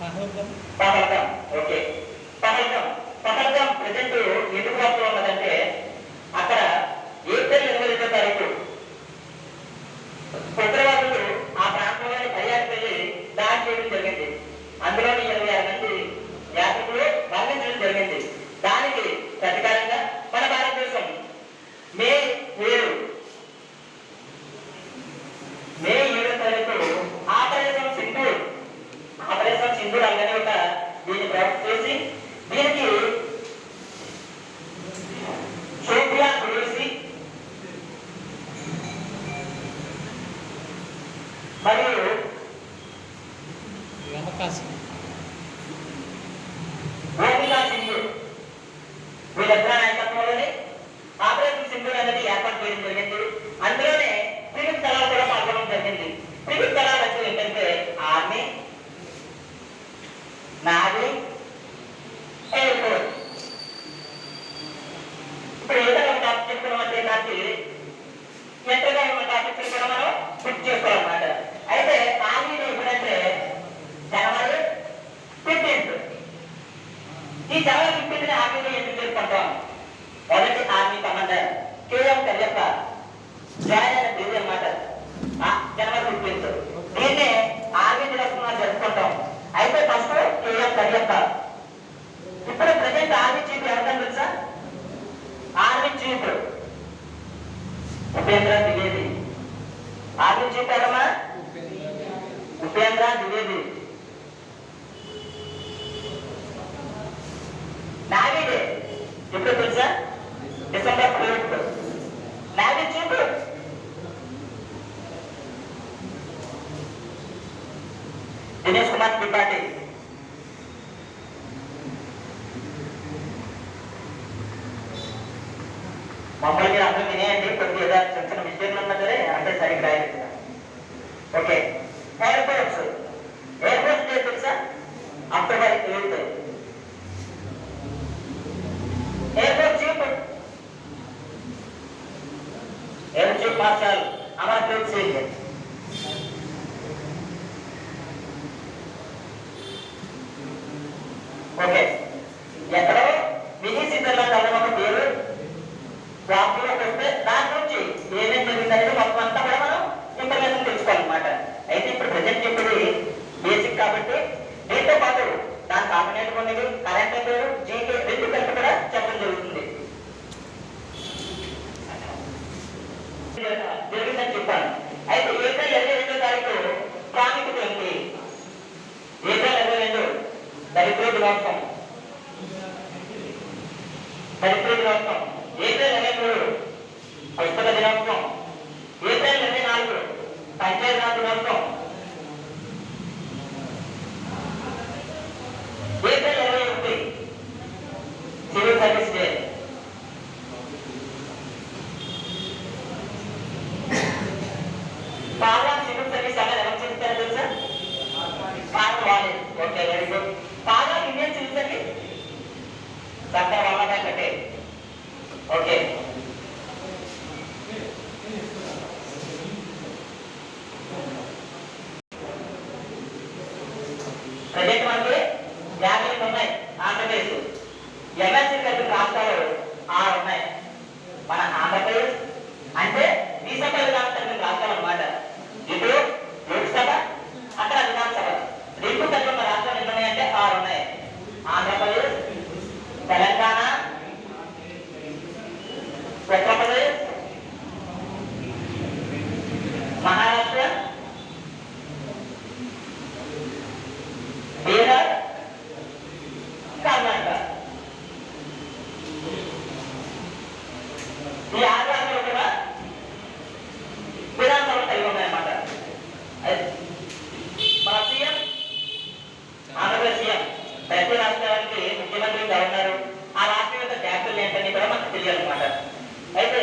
Pahalgam. Okay, Pahalgam. Pahalgam present ఎందుకు వార్తలో ఉన్నదంటే అక్కడ ఏప్రిల్ 22వ తారీఖు ఉగ్రవాదులు ఆ ప్రాంతంలోని పర్యాటకు వెళ్ళి దాడి చేయడం జరిగింది. అందులోని 26 మంది యాత్రికులు మరణించడం జరిగింది. దానికి ప్రతీకారంగా మన భారతదేశం మే 7వ తారీఖు ఆపరేషన్ సింధూర్ అలానే ఒక దీన్ని ప్రయత్నం చేసి దీనికి సోఫియా కురేషి మరియు ఓమికా సింధు వీళ్ళిద్దరి నాయకత్వంలోనే ఆపరేషన్ సింధూర్ అనేది ఏర్పాటు చేయడం జరిగింది. అందులోనే త్రివిధ దళాలు కూడా పాల్గొనడం జరిగింది. త్రివిధ దళాలు అంటే ఏంటంటే ఆర్మీ, నావీ, ఎయిర్ ఫోర్స్. ఇప్పుడు ఏదైనా టాపిక్ చెప్పుకున్నాం అంటే దానికి ఎంతగా ఉన్న టాపిక్స్ కూడా మనం గుర్తు చేసుకోవాలన్నమాట. అయితే ఆర్మీలో ఎప్పుడంటే జనవరి 15th. ఈ జనవరి 15th ఆర్మీలో ఎందుకు జరుపుకుంటాం? మొదటి army commander KM Cariappa join అయిన తేదీ అన్నమాట జనవరి 15th. దీన్నే ఆర్మీ దినోత్సవంగా జరుపుకుంటాం. అయితే ఫస్ట్ కేఎం కరియప్ప. ఇప్పుడు ప్రజెంట్ ఆర్మీ చీఫ్ ఎవరికని తెలుసా? Army chief Upendra Dwivedi. Army chief ఎవరమ్మా? ఉపేంద్ర ద్వివేది. నావీ డే ఎప్పుడు తెలుసా? December 12th. Navy chief Dinesh Kumar Tripathi. మమ్మల్ని మీరు అందరూ వినేయండి. కొద్దిగా ఏదైనా చిన్న చిన్న మిస్టేక్లు ఉన్నా సరే అంటే సరిగ్గా రాయలేదు. Okay, air force. Air force day తెలుసా? October 8th. Air force chief air chief marshal Amarpreet Singh. Okay, ఎక్కడో విదేశీకరణ ఒక పేరు వార్తలోకి వస్తే దాని నుంచి ఏమేమి జరిగిందనేది మొత్తం అంతా కూడా మనం ఇన్ఫర్మేషన్ తెలుసుకోవాలన్నమాట. అయితే ఇప్పుడు ప్రజెంట్ చెప్పేది బేసిక్ కాబట్టి దీంతో పాటు దాని కాంబినేషన్ ఉన్నది కరెంట్ అఫైర్, జీకే రెండు కలిపి కూడా చెప్పడం జరుగుతుంది. జరిగిందని చెప్పాను. అయితే ఏప్రిల్ 22వ తారీఖు ప్రాముఖ్యత ఏంటి? ఏప్రిల్ 22 దరిద్ర దినోత్సవం. దరిద్ర దినోత్సవం. ఏప్రిల్ 23 పుస్తక దినోత్సవం. ఏప్రిల్ 24 పంచాయతీరాజ్ దినోత్సవం. April 21 civil service day. Parliament civil service అలా ఎవరు చేస్తారో తెలుసా? Okay, very good. Parliament Indian civil service Sardar Vallabhbhai Patel. Okay, present మనకి 50 ఉన్నాయి ఆంధ్రప్రదేశ్. ఎంఎస్సీ కలిపి రాష్ట్రాలు 6 ఉన్నాయి. మన ఆంధ్రప్రదేశ్ అంటే విశాఖ రాష్ట్రాలు అన్నమాట. ఇప్పుడు లోక్సభ, అక్కడ విధానసభ రెండు కలిపి ఉన్న రాష్ట్రాలు ఎన్ని ఉన్నాయంటే 6 ఉన్నాయి. ఆంధ్రప్రదేశ్, తెలంగాణ, ఉత్తరప్రదేశ్, మహారాష్ట్ర, బీహార్, కర్ణాటక. ఈ 6 రాష్ట్రాలు కూడా విధానసభ కలిగి ఉన్నాయన్నమాట. మన సీఎం, ఆంధ్రప్రదేశ్ సీఎం ప్రతి రాష్ట్రానికి ముఖ్యమంత్రి గవర్నరు, ఆ రాష్ట్రం యొక్క క్యాపిటల్ ఏంటని కూడా మనకు తెలియాలన్నమాట. అయితే